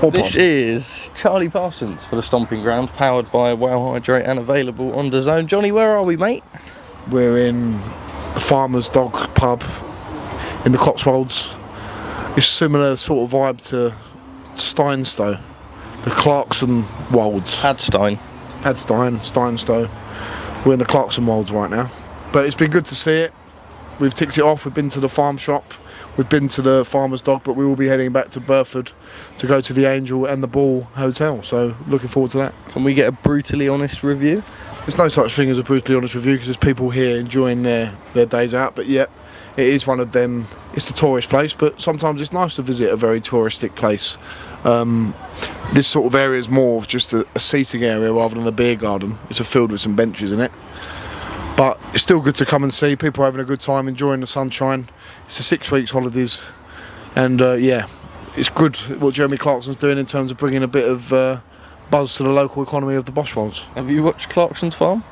This is Charlie Parsons for the Stomping Ground, powered by Wow Hydrate and available on DAZN. Johnny, where are we, mate? We're in the Farmer's Dog pub in the Cotswolds. It's similar sort of vibe to Steinstow, the Clarkson Wolds. Padstein. Steinstow. We're in the Clarkson Wolds right now. But it's been good to see it. We've ticked it off. We've been to the farm shop. We've been to the Farmer's Dog, but we will be heading back to Burford to go to the Angel and the Ball Hotel. So looking forward to that. Can we get a brutally honest review? There's no such thing as a brutally honest review because there's people here enjoying their days out. But yeah, it is one of them. It's the tourist place, but sometimes it's nice to visit a very touristic place. This sort of area is more of just a seating area rather than a beer garden. It's a field with some benches in it. But it's still good to come and see. People are having a good time, enjoying the sunshine. It's a 6 weeks holidays. And yeah, it's good what Jeremy Clarkson's doing in terms of bringing a bit of buzz to the local economy of the Cotswolds. Have you watched Clarkson's Farm?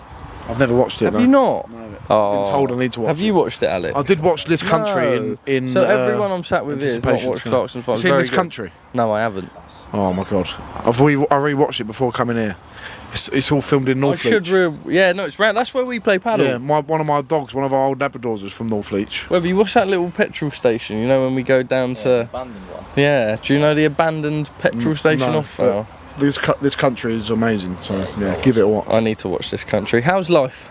I've never watched it. Have you not? No. Oh. I've been told I need to watch it. Have you watched it, Alex? I did watch This Country in so everyone I'm sat with here has not watched Clarkson's Farm. Seen This Country? No, I haven't. Oh my god. I re-watched it before coming here. It's all filmed in Northleach. It's round. That's where we play paddle. Yeah, one of my dogs, one of our old Labradors, is from Northleach. Webby, what's that little petrol station? You know when we go down to the abandoned one. Yeah. Do you know the abandoned petrol station no, off? Oh. This country is amazing. So yeah, give it a watch. I need to watch This Country. How's life?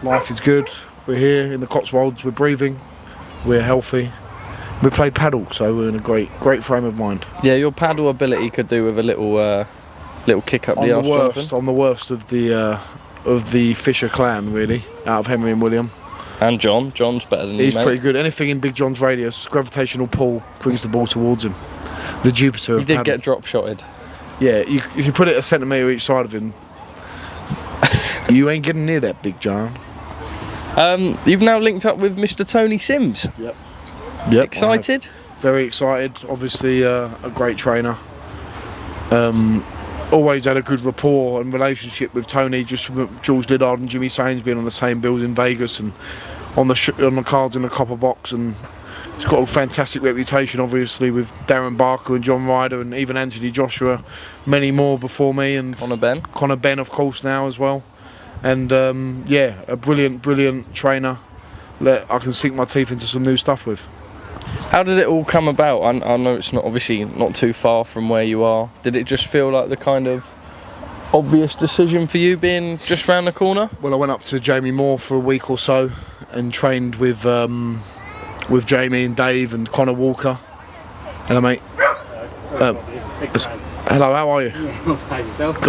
Life is good. We're here in the Cotswolds. We're breathing. We're healthy. We played paddle, so we're in a great frame of mind. Yeah, your paddle ability could do with a little kick up the arse. I'm the worst of the Fisher clan, really, out of Henry and William. And John. John's better than you, He's mate. pretty good. Anything in Big John's radius, gravitational pull brings the ball towards him. The Jupiter of He did paddle. get drop shotted. Yeah, if you put it a centimetre each side of him, you ain't getting near that, Big John. You've now linked up with Mr. Tony Sims. Yep. Excited? Very excited. Obviously, a great trainer. Always had a good rapport and relationship with Tony, just with Jules Liddard and Jimmy Sains being on the same bills in Vegas and on the cards in the copper box, and he's got a fantastic reputation, obviously, with Darren Barker and John Ryder and even Anthony Joshua, many more before me, and Connor Benn, of course, now as well. And yeah, a brilliant trainer that I can sink my teeth into some new stuff with. How did it all come about? I know it's not too far from where you are. Did it just feel like the kind of obvious decision for you, being just round the corner? Well, I went up to Jamie Moore for a week or so and trained with Jamie and Dave and Connor Walker. Hello, mate. Hello, how are you?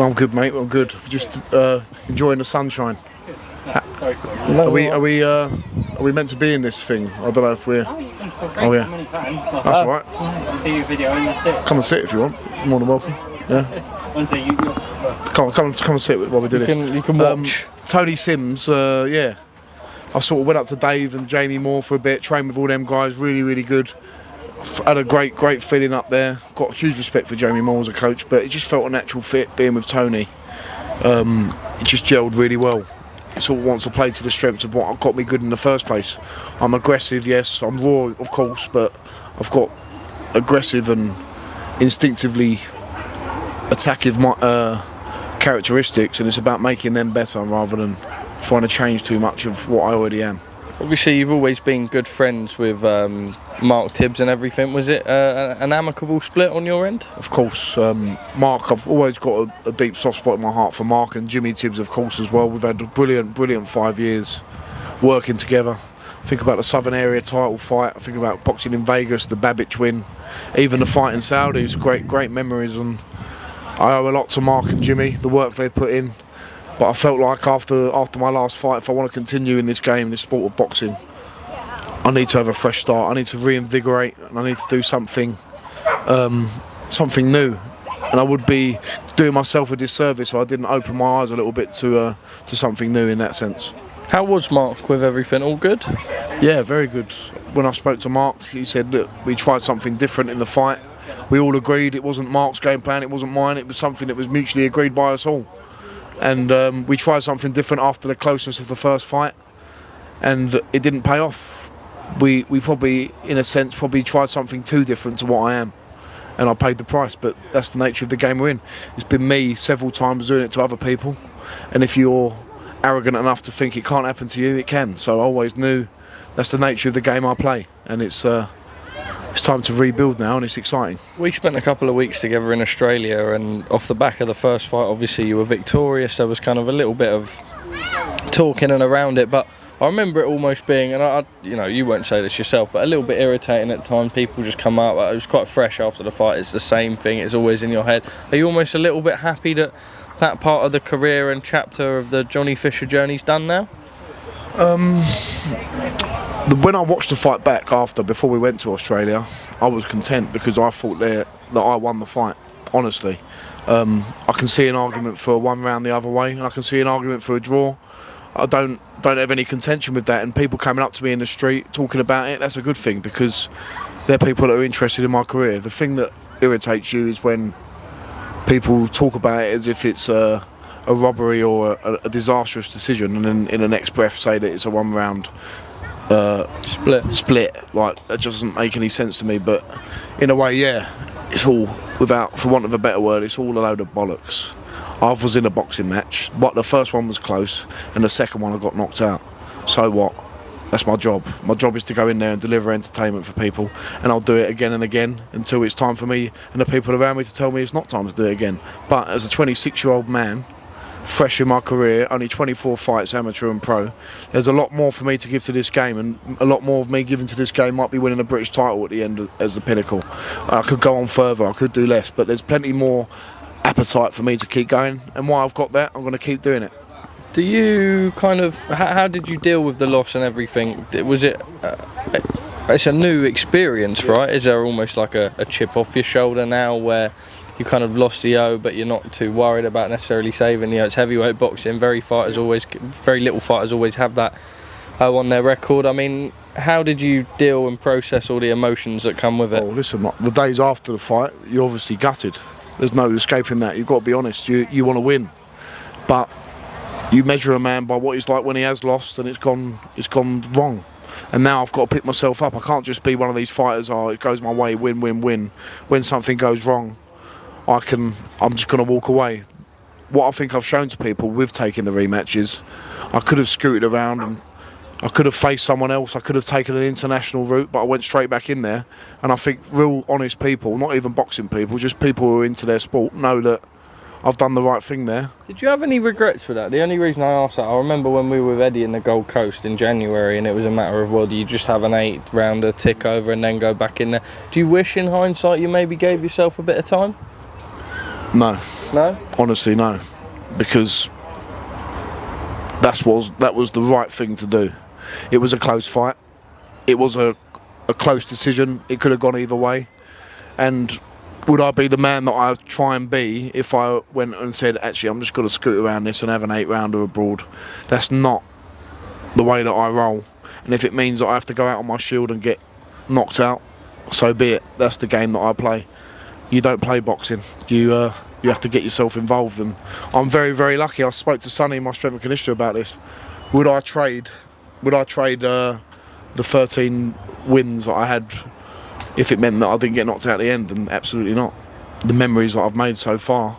I'm good, mate. I'm good. Just enjoying the sunshine. Are we meant to be in this thing? I don't know if we're. Oh yeah. That's all right. Do your video and that's it. Come and sit if you want. You're more than welcome. Yeah. Come and sit while we do this. You can watch. Tony Sims. Yeah. I sort of went up to Dave and Jamie Moore for a bit. Trained with all them guys. Really good. Had a great feeling up there. Got huge respect for Jamie Moore as a coach, but it just felt a natural fit being with Tony. It just gelled really well. He sort of wants to play to the strengths of what got me good in the first place. I'm aggressive, yes. I'm raw, of course, but I've got aggressive and instinctively attacking characteristics, and it's about making them better rather than trying to change too much of what I already am. Obviously, you've always been good friends with Mark Tibbs and everything. Was it an amicable split on your end? Of course. Mark, I've always got a deep soft spot in my heart for Mark, and Jimmy Tibbs, of course, as well. We've had a brilliant 5 years working together. Think about the Southern Area title fight. I think about boxing in Vegas, the Babbage win, even the fight in Saudi. It's great memories, and I owe a lot to Mark and Jimmy, the work they put in. But I felt like after my last fight, if I want to continue in this game, this sport of boxing, I need to have a fresh start. I need to reinvigorate, and I need to do something new. And I would be doing myself a disservice if I didn't open my eyes a little bit to something new in that sense. How was Mark with everything? All good? Yeah, very good. When I spoke to Mark, he said that we tried something different in the fight. We all agreed it wasn't Mark's game plan, it wasn't mine, it was something that was mutually agreed by us all. And we tried something different after the closeness of the first fight, and it didn't pay off. We probably, in a sense, tried something too different to what I am, and I paid the price. But that's the nature of the game we're in. It's been me several times doing it to other people, and if you're arrogant enough to think it can't happen to you, it can. So I always knew that's the nature of the game I play, and it's time to rebuild now, and it's exciting. We spent a couple of weeks together in Australia, and off the back of the first fight, obviously you were victorious. There was kind of a little bit of talking and around it, but I remember it almost being, and I you know, you won't say this yourself, but a little bit irritating at times. People just come out, it was quite fresh after the fight. It's the same thing, it's always in your head. Are you almost a little bit happy that that part of the career and chapter of the Johnny Fisher journey's done now? When I watched the fight back before we went to Australia, I was content because I thought that I won the fight, honestly. I can see an argument for one round the other way, and I can see an argument for a draw. I don't have any contention with that, and people coming up to me in the street talking about it, that's a good thing, because they're people that are interested in my career. The thing that irritates you is when people talk about it as if it's a robbery or a disastrous decision, and then in the next breath say that it's a one round split. Like, that doesn't make any sense to me. But in a way, yeah, it's all, for want of a better word, it's all a load of bollocks. I was in a boxing match, but the first one was close, and the second one I got knocked out. So what? That's my job. My job is to go in there and deliver entertainment for people, and I'll do it again and again until it's time for me and the people around me to tell me it's not time to do it again. But as a 26-year-old man, fresh in my career, only 24 fights, amateur and pro, there's a lot more for me to give to this game, and a lot more of me giving to this game might be winning a British title at the end as the pinnacle. I could go on further, I could do less, but there's plenty more appetite for me to keep going, and while I've got that, I'm going to keep doing it. Do you kind of, how did you deal with the loss and everything? Was it, it's a new experience, right? Is there almost like a chip off your shoulder now where you kind of lost the O, but you're not too worried about necessarily saving the O? It's heavyweight boxing, very little fighters always have that O on their record. I mean, how did you deal and process all the emotions that come with it? Oh, listen, the days after the fight, you're obviously gutted. There's no escaping that. You've got to be honest. You want to win, but you measure a man by what he's like when he has lost and it's gone wrong. And now I've got to pick myself up. I can't just be one of these fighters, it goes my way, win, win, win. When something goes wrong, I'm just going to walk away. What I think I've shown to people with taking the rematches, I could have scooted around and I could have faced someone else. I could have taken an international route, but I went straight back in there. And I think real honest people, not even boxing people, just people who are into their sport, know that I've done the right thing there. Did you have any regrets for that? The only reason I asked that, I remember when we were with Eddie in the Gold Coast in January, and it was a matter of, well, do you just have an 8-rounder tick over and then go back in there? Do you wish in hindsight you maybe gave yourself a bit of time? No. No? Honestly, no. Because that was the right thing to do. It was a close fight. It was a close decision. It could have gone either way. And would I be the man that I try and be if I went and said, actually, I'm just going to scoot around this and have an 8-rounder abroad? That's not the way that I roll. And if it means that I have to go out on my shield and get knocked out, so be it. That's the game that I play. You don't play boxing. You have to get yourself involved. And I'm very, very lucky. I spoke to Sonny, my strength and conditioner, about this. Would I trade the 13 wins that I had if it meant that I didn't get knocked out at the end? And absolutely not. The memories that I've made so far,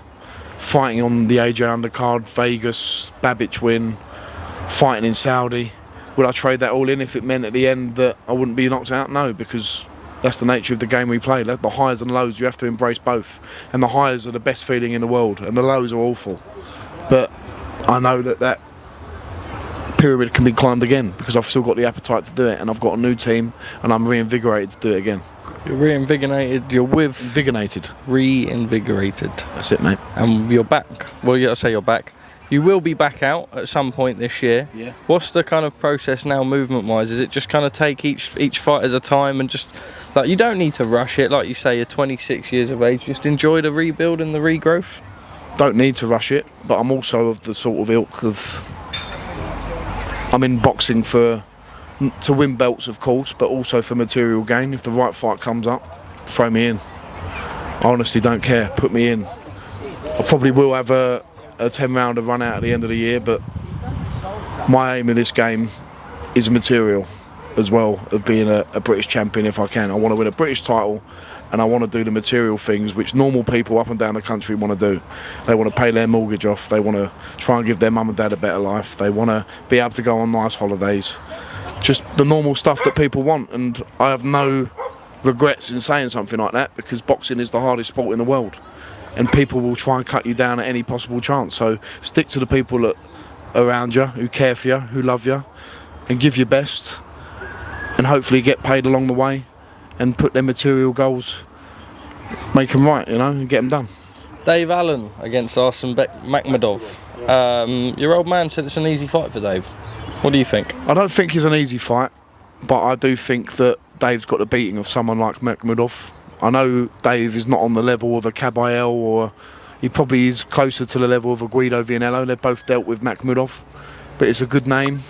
fighting on the AJ undercard, Vegas, Babic win, fighting in Saudi, would I trade that all in if it meant at the end that I wouldn't be knocked out? No, because that's the nature of the game we play. The highs and lows, you have to embrace both. And the highs are the best feeling in the world, and the lows are awful. But I know that pyramid can be climbed again, because I've still got the appetite to do it, and I've got a new team, and I'm reinvigorated to do it again. You're reinvigorated, you're with... Invigorated. Reinvigorated. That's it, mate. And you're back. Well, I say you're back. You will be back out at some point this year. Yeah. What's the kind of process now, movement-wise? Is it just kind of take each fight as a time and just... Like, you don't need to rush it. Like you say, you're 26 years of age. Just enjoy the rebuild and the regrowth. Don't need to rush it, but I'm also of the sort of ilk of... I'm in boxing to win belts, of course, but also for material gain. If the right fight comes up, throw me in. I honestly don't care. Put me in. I probably will have a 10-rounder run out at the end of the year, but my aim in this game is material. as well of being a British champion if I can. I want to win a British title, and I want to do the material things which normal people up and down the country want to do. They want to pay their mortgage off, they want to try and give their mum and dad a better life, they want to be able to go on nice holidays. Just the normal stuff that people want, and I have no regrets in saying something like that, because boxing is the hardest sport in the world, and people will try and cut you down at any possible chance. So stick to the people that are around you, who care for you, who love you, and give your best, and hopefully get paid along the way, and put their material goals, make them right, you know, and get them done. Dave Allen against Arsen Makhmudov. Your old man said it's an easy fight for Dave. What do you think? I don't think it's an easy fight, but I do think that Dave's got the beating of someone like Makhmudov. I know Dave is not on the level of a Caballero, or he probably is closer to the level of a Guido Vianello. They've both dealt with Makhmudov, but it's a good name.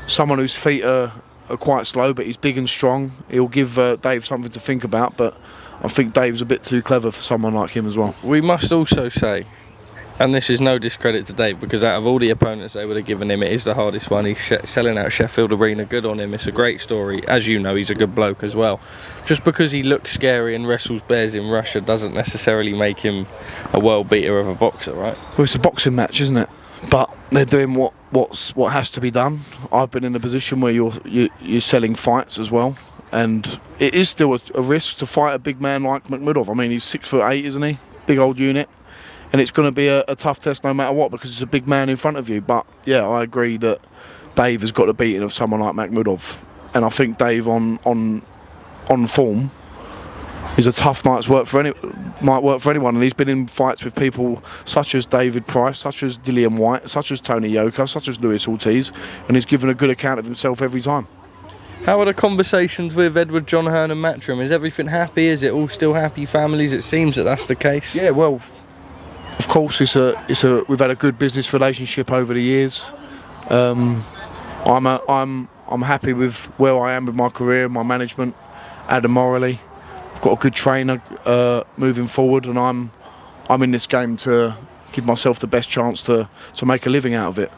Someone whose feet are quite slow, but he's big and strong. He'll give Dave something to think about, but I think Dave's a bit too clever for someone like him as well. We must also say, and this is no discredit to Dave, because out of all the opponents they would have given him, it is the hardest one. He's selling out Sheffield Arena. Good on him. It's a great story. As you know, he's a good bloke as well. Just because he looks scary and wrestles bears in Russia doesn't necessarily make him a world beater of a boxer, right? Well, it's a boxing match, isn't it? But they're doing what has to be done. I've been in a position where you're selling fights as well, and it is still a risk to fight a big man like Makhmudov. I mean, he's 6'8", isn't he? Big old unit. And it's going to be a tough test no matter what, because it's a big man in front of you. But yeah, I agree that Dave has got the beating of someone like Makhmudov, and I think Dave on form is a tough night's work for anyone. And he's been in fights with people such as David Price, such as Dillian White, such as Tony Yoka, such as Luis Ortiz, and he's given a good account of himself every time. How are the conversations with Edward, John Hearn and Matchroom? Is everything happy? Is it all still happy families? It seems that that's the case. Yeah, well, of course, we've had a good business relationship over the years. I'm happy with where I am with my career, my management, Adam Morley. I've got a good trainer moving forward, and I'm in this game to give myself the best chance to make a living out of it.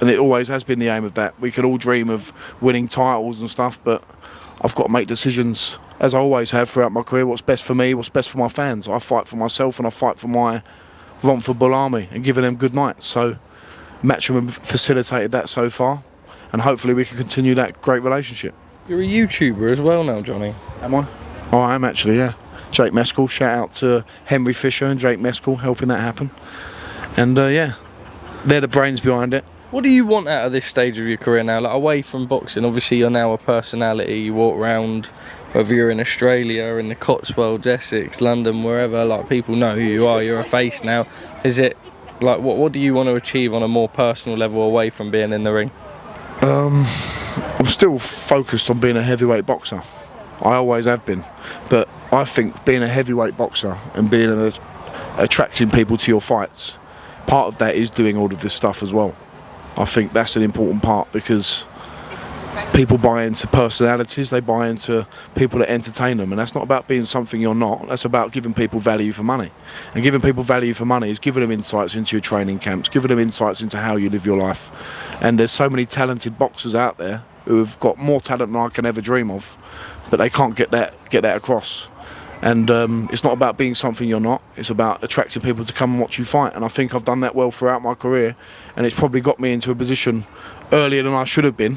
And it always has been the aim of that. We could all dream of winning titles and stuff, but I've got to make decisions, as I always have throughout my career, what's best for me, what's best for my fans. I fight for myself, and I fight for my Romford Bull Army, and giving them good nights. So Matchroom facilitated that so far, and hopefully we can continue that great relationship. You're a YouTuber as well now, Johnny. Am I? Oh, I am actually, yeah. Jake Mescal, shout out to Henry Fisher and Jake Mescal helping that happen. And yeah, they're the brains behind it. What do you want out of this stage of your career now? Like, away from boxing, obviously you're now a personality. You walk around, whether you're in Australia, in the Cotswolds, Essex, London, wherever, like, people know who you are. You're a face now. Is it, like, what do you want to achieve on a more personal level away from being in the ring? I'm still focused on being a heavyweight boxer. I always have been. But I think being a heavyweight boxer and being attracting people to your fights, part of that is doing all of this stuff as well. I think that's an important part, because people buy into personalities, they buy into people that entertain them, and that's not about being something you're not. That's about giving people value for money. And giving people value for money is giving them insights into your training camps, giving them insights into how you live your life. And there's so many talented boxers out there who have got more talent than I can ever dream of, but they can't get that across. And it's not about being something you're not. It's about attracting people to come and watch you fight. And I think I've done that well throughout my career. And it's probably got me into a position earlier than I should have been.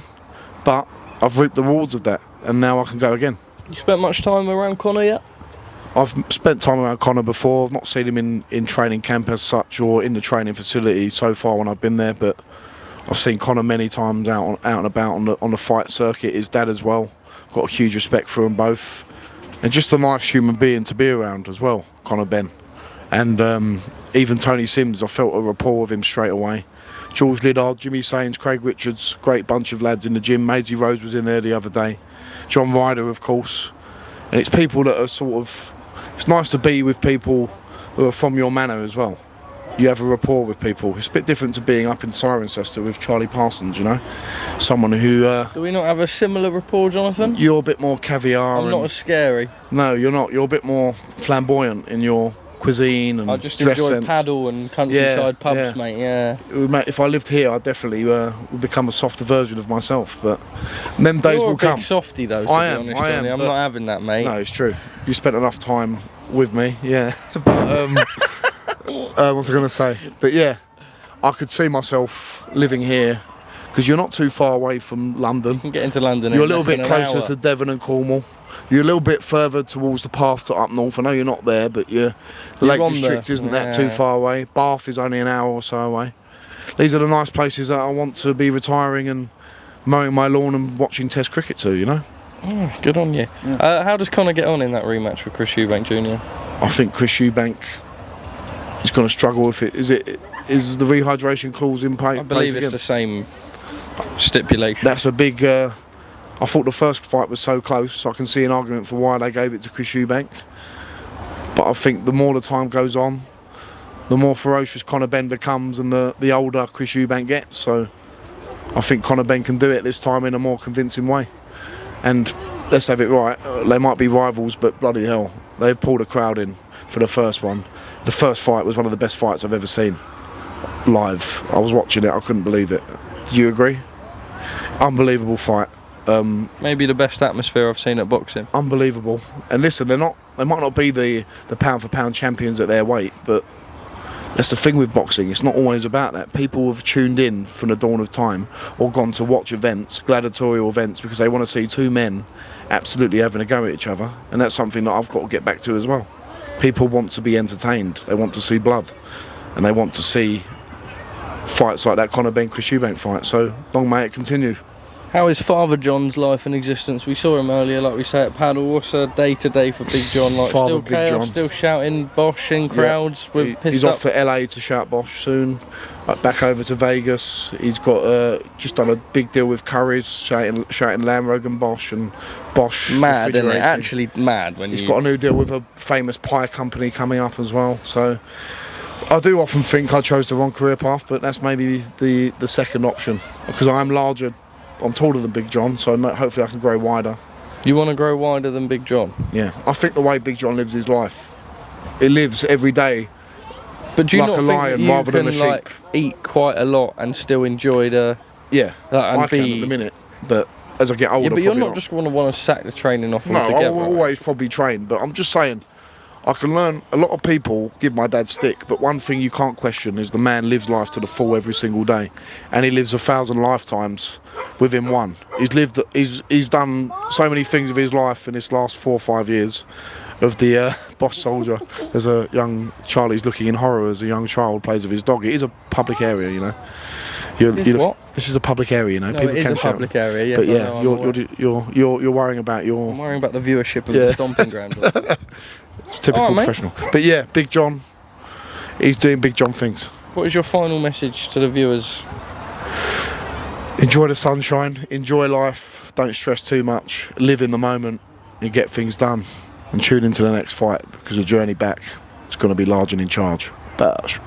But I've reaped the rewards of that. And now I can go again. You spent much time around Conor yet? I've spent time around Conor before. I've not seen him in training camp as such, or in the training facility so far when I've been there. But I've seen Conor many times out and about on the fight circuit. His dad as well. Got a huge respect for them both. And just a nice human being to be around as well, Conor Benn. And even Tony Sims, I felt a rapport with him straight away. George Liddard, Jimmy Sains, Craig Richards, great bunch of lads in the gym. Maisie Rose was in there the other day. John Ryder, of course. And it's people that are sort of... It's nice to be with people who are from your manor as well. You have a rapport with people. It's a bit different to being up in Cirencester with Charlie Parsons, you know? Someone who... Do we not have a similar rapport, Jonathan? You're a bit more caviar. I'm not as scary. No, you're not. You're a bit more flamboyant in your cuisine and I just dress enjoy sense. paddle and countryside pubs, yeah. mate. Yeah. Mate, if I lived here, I definitely would become a softer version of myself. But them days You're will a big come. softy though. To I be am. honest, Johnny. I'm not having that, mate. No, it's true. You spent enough time with me, yeah. But, what was I going to say? But yeah, I could see myself living here because you're not too far away from London. You can get into London. You're a in little less bit than an closer hour. to Devon and Cornwall. You're a little bit further towards the path to up north. I know you're not there, but the Lake on District the- isn't that too yeah. far away. Bath is only an hour or so away. These are the nice places that I want to be retiring and mowing my lawn and watching Test cricket to, you know? Good on you. How does Conor get on in that rematch with Chris Eubank Jr.? I think Chris Eubank is going to struggle with it. Is the rehydration clause in place? I believe it's the same stipulation. That's a big... I thought the first fight was so close, so I can see an argument for why they gave it to Chris Eubank. But I think the more the time goes on, the more ferocious Conor Benn becomes and the older Chris Eubank gets. So I think Conor Benn can do it this time in a more convincing way. And let's have it right, they might be rivals, but bloody hell, they've pulled a crowd in for the first one. The first fight was one of the best fights I've ever seen live. I was watching it, I couldn't believe it. Do you agree? Unbelievable fight. Maybe the best atmosphere I've seen at boxing. Unbelievable. And listen, they might not be the pound for pound champions at their weight, but that's the thing with boxing. It's not always about that. People have tuned in from the dawn of time or gone to watch events, gladiatorial events, because they want to see two men absolutely having a go at each other. And that's something that I've got to get back to as well. People want to be entertained. They want to see blood. And they want to see fights like that Conor Benn Chris Eubank fight. So long may it continue. How is Father John's life and existence? We saw him earlier, like we say, at paddle. What's a day-to-day for Big John? Like Father still Big chaos, John. still shouting Bosch in crowds with pissed He's up. off to LA to shout Bosch soon. Back over to Vegas. He's got just done a big deal with Curry's, shouting Lamrogan Bosch and Bosch. Mad, isn't it? refrigerating. Actually mad when He's you... got a new deal with a famous pie company coming up as well. So I do often think I chose the wrong career path, but that's maybe the second option because I'm larger. I'm taller than Big John, so hopefully I can grow wider. You want to grow wider than Big John? Yeah, I think the way Big John lives his life, he lives every day But do you like not a think lion that you rather than can a sheep. like eat quite a lot and still enjoy the... Yeah, and I can at the minute, but as I get older, Yeah, but you're probably not just going to want to sack the training off No, altogether. I will always probably train, but I'm just saying, I can learn. A lot of people give my dad stick, but one thing you can't question is the man lives life to the full every single day, and he lives 1,000 lifetimes within one. He's done so many things of his life in this last 4 or 5 years of the Boss Soldier. As a young Charlie's looking in horror as a young child plays with his dog. It is a public area, you know. What? This is a public area, you know. No, People it is can a shout. public area, yeah. But but yeah, no, you're worrying about I'm your. worrying about the viewership of the Stomping Ground. It's typical Alright, mate. professional. But yeah, Big John, he's doing Big John things. What is your final message to the viewers? Enjoy the sunshine, enjoy life, don't stress too much, live in the moment and get things done. And tune into the next fight because the journey back is going to be large and in charge. Bash.